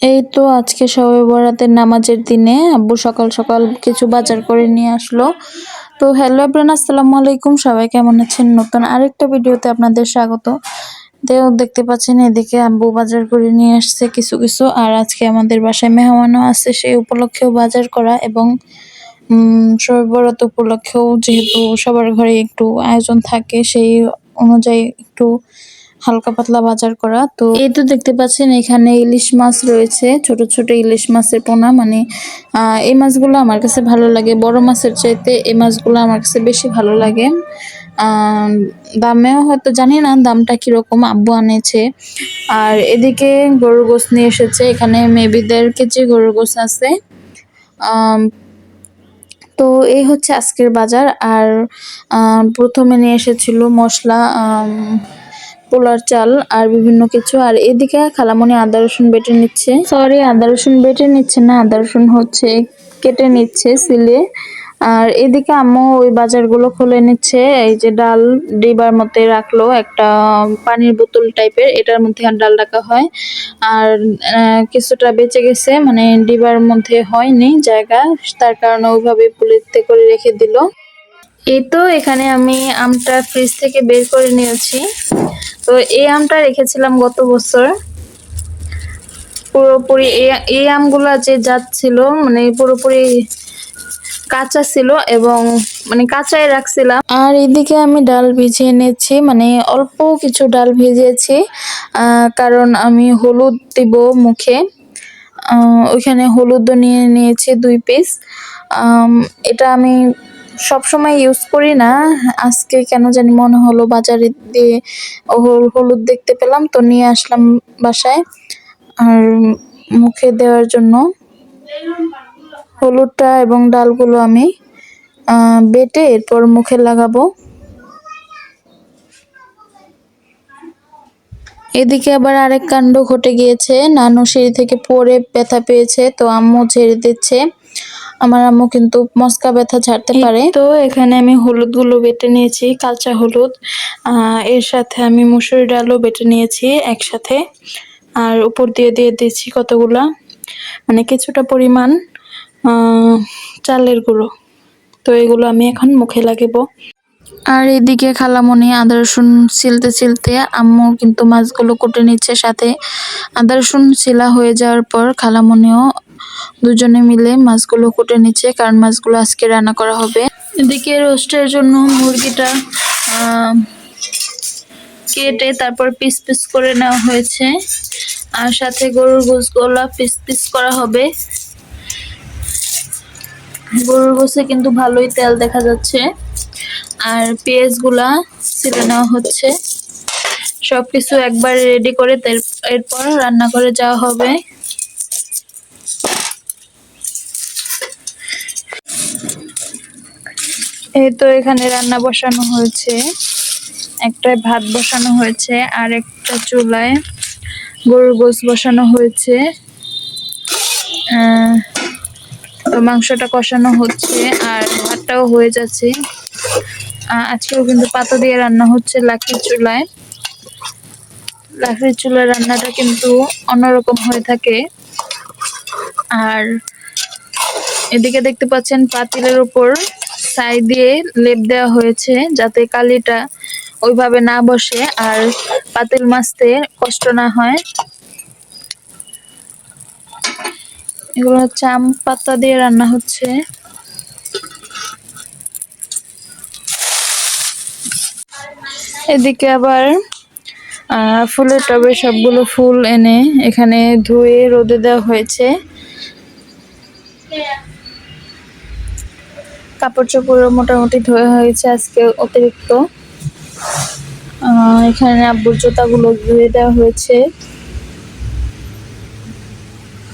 এই তো আজকে শবে বরাতের নামাজের দিনে আব্বু সকাল সকাল কিছু বাজার করে নিয়ে আসলো। তো হ্যালো এভরিওয়ান, আসসালামু আলাইকুম। সবাই কেমন আছেন? নতুন আরেকটা ভিডিওতে আপনাদের স্বাগত। দেখতে পাচ্ছেন এদিকে আব্বু বাজার করে নিয়ে আসছে কিছু কিছু, আর আজকে আমাদের বাসায় মেহমানও আছে, সেই উপলক্ষেও বাজার করা এবং শবে বরাত উপলক্ষেও যেহেতু সবার ঘরে একটু আয়োজন থাকে, সেই অনুযায়ী একটু হালকা পাতলা বাজার করা। তো এই তো দেখতে পাচ্ছেন এখানে ইলিশ মাছ রয়েছে, ছোট ছোট ইলিশ মাছের পোনা। মানে এই মাছগুলো আমার কাছে ভালো লাগে, বড় মাছের চাইতে এই মাছগুলো আমার কাছে বেশি ভালো লাগে। দামেও হয়তো জানি না দামটা কিরকম, আব্বু আনেছে। আর এদিকে গরুর গোশত নিয়ে এসেছে, এখানে মেবি 1.5 কেজি গরুর গোশত আছে। তো এই হচ্ছে আজকের বাজার। আর প্রথমে নিয়ে এসেছিল মশলা, পোলার চাল আর বিভিন্ন কিছু। আর এদিকে খালামণি আদা রসুন বেটে নিচ্ছে, সরি আদা রসুন বেটে নিচ্ছে না, আদা রসুন হচ্ছে কেটে নিচ্ছে সিলে। আর এদিকে আম্মু ওই বাজারগুলো খুলে নিচ্ছে। এই যে ডাল ডিবার মধ্যে রাখলো, একটা পানির বোতল টাইপের, এটার মধ্যে আর ডাল রাখা হয়। আর কিছুটা বেঁচে গেছে, মানে ডিবার মধ্যে হয়নি জায়গা, তার কারণে ওইভাবে পুলিতে করে রেখে দিল। এই তো এখানে আমি আমটা ফ্রিজ থেকে বের করে নিয়েছি। তো এই আমটা রেখেছিলাম গত বছর, পুরোপুরি এই আমগুলা যে জাত ছিল, মানে পুরোপুরি কাঁচা ছিল এবং মানে কাঁচাই রাখছিলাম। আর এদিকে আমি ডাল ভিজিয়ে নিয়েছি, মানে অল্প কিছু ডাল ভিজিয়েছি, কারণ আমি হলুদ দিব মুখে। ওইখানে হলুদও নিয়ে নিয়েছি 2 পিস। এটা আমি সব সময় ইউজ করি না, আজকে কেন জানি মনে হলো বাজারে দিয়ে হলুদ দেখতে পেলাম, তো নিয়ে আসলাম বাসায়। আর মুখে দেওয়ার জন্য হলুদটা এবং ডালগুলো আমি বেটে এরপর মুখে লাগাবো। এদিকে আবার আরেক কাণ্ড ঘটে গিয়েছে, নানু সিঁড়ি থেকে পড়ে ব্যথা পেয়েছে, তো আম্মু ঝেড়ে দিচ্ছে। আমার আম্মু কিন্তু মস্কা ব্যথা ঝাড়তে পারে। তো এখানে আমি হলুদগুলো বেটে নিয়েছি, কাঁচা হলুদ, এর সাথে আমি মুসুরি ডালও বেটে নিয়েছি একসাথে। আর উপর দিয়ে দিয়ে দিয়েছি কতগুলা, মানে কিছুটা পরিমাণ চালের গুঁড়ো। তো এগুলো আমি এখন মুখে লাগাবো। আর এদিকে খালামণি আদা রসুন ছিলতে ছিলতে আম্মু কিন্তু মাছগুলো কুটে নিচ্ছে সাথে। আদা রসুন ছিলা হয়ে যাওয়ার পর খালামণিও দুজনে মিলে মাছগুলো কুটে নিচ্ছে, কারণ মাছগুলো আজকে রান্না করা হবে। এদিকে রোস্টের জন্য মুরগিটা কেটে তারপর পিস পিস করে নেওয়া হয়েছে, আর সাথে গরুর গোশতগুলো পিস পিস করা হবে। গরুর গোশতে কিন্তু ভালোই তেল দেখা যাচ্ছে। আর পেঁয়াজগুলা ছিলে নেওয়া হচ্ছে। সবকিছু একবার রেডি করে এরপর রান্না করে যাওয়া হবে। এই তো এখানে রান্না বসানো হয়েছে, একটা ভাত বসানো হয়েছে, আর একটা চুলায় গরুর গোশত বসানো হয়েছে। তো মাংসটা কষানো হচ্ছে আর ভাতটাও হয়ে যাচ্ছে। আজকেও কিন্তু পাতা দিয়ে রান্না হচ্ছে লাকড়ির চুলায়। লাকড়ির চুলার রান্নাটা কিন্তু অন্যরকম হয়ে থাকে। আর এদিকে দেখতে পাচ্ছেন পাতিলের উপর ছাই দিয়ে লেপ দেওয়া হয়েছে, যাতে কালিটা ওইভাবে না বসে আর পাতিল মাজতে কষ্ট না হয়। এগুলো হচ্ছে আম পাতা দিয়ে রান্না হচ্ছে। এদিকে আবার ফুলের টবে সবগুলো ফুল এনে এখানে ধুয়ে রোদে দেওয়া হয়েছে। কাপড় চোপড় মোটামুটি ধোয়া হয়েছে আজকে অতিরিক্ত। এখানে আব্বুর জুতাগুলো ধুয়ে দেওয়া হয়েছে।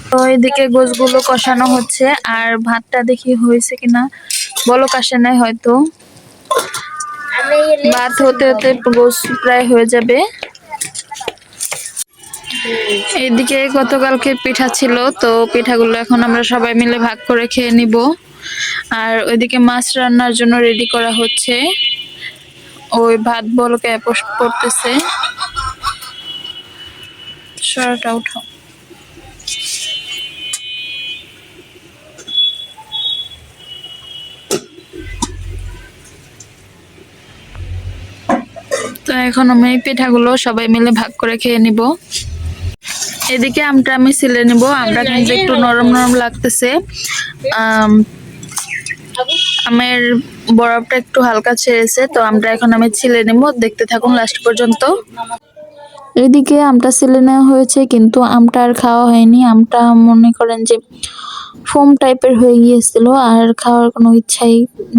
তো এদিকে গোশগুলো কষানো হচ্ছে, আর ভাতটা দেখি হয়েছে কিনা, বলক আসে নাই হয়তো। ভাত হতে হতে গোশ প্রায় হয়ে যাবে। এইদিকে গতকালকে পিঠা ছিল, তো পিঠাগুলো এখন আমরা সবাই মিলে ভাগ করে খেয়ে নিব। আর ওইদিকে মাছ রান্নার জন্য রেডি করা হচ্ছে, ওই ভাত বলকে পড়তেছে। সরাটা উঠাও। এখন আমি পিঠাগুলো সবাই মিলে ভাগ করে খেয়ে নিব। এদিকে আমটা আমি ছিলে নিব। আমটা কিন্তু একটু নরম নরম লাগতেছে। আম, আমের বরফটা একটু হালকা ছেড়েছে, তো আমটা এখন আমি ছিলে নিব। দেখতে থাকুন লাস্ট পর্যন্ত। এদিকে আমটা ছিলে নেওয়া হয়েছে, কিন্তু আমটা আর খাওয়া হয়নি। আমটা মনে করেন যে ফোম টাইপের হয়ে গিয়েছিল, আর খাওয়ার কোনো ইচ্ছাই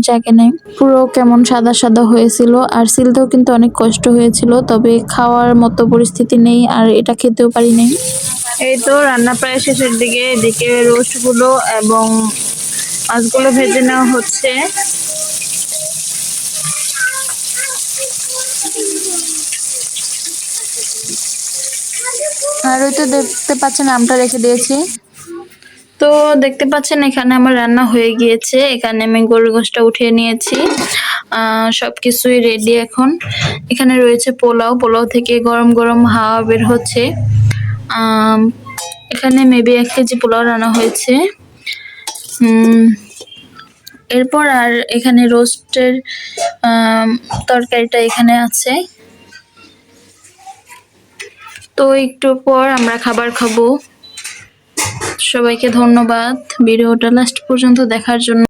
জাগে নাই। পুরো কেমন সাদা সাদা হয়েছিল, আর সিলতেও কিন্তু অনেক কষ্ট হয়েছিল। তবে খাওয়ার মতো পরিস্থিতি নেই, আর এটা খেতেও পারি নাই। এই তো রান্না প্রায় শেষের দিকে। এদিকে রোস্ট গুলো এবং মাছগুলো ভেজে নেওয়া হচ্ছে। আর ওই তো দেখতে পাচ্ছেন আমটা রেখে দিয়েছি। তো দেখতে পাচ্ছেন এখানে আমার রান্না হয়ে গিয়েছে। এখানে আমি গরুর গোশটা উঠিয়ে নিয়েছি। সবকিছুই রেডি এখন। এখানে রয়েছে পোলাও। পোলাও থেকে গরম গরম হাওয়া বের হচ্ছে। আম, এখানে মেবি 1 কেজি পোলাও রান্না হয়েছে। উম, এরপর আর এখানে রোস্টের তরকারিটা এখানে আছে। তো একটু পর আমরা খাবার খাবো। সবাইকে ধন্যবাদ ভিডিওটা লাস্ট পর্যন্ত দেখার জন্য।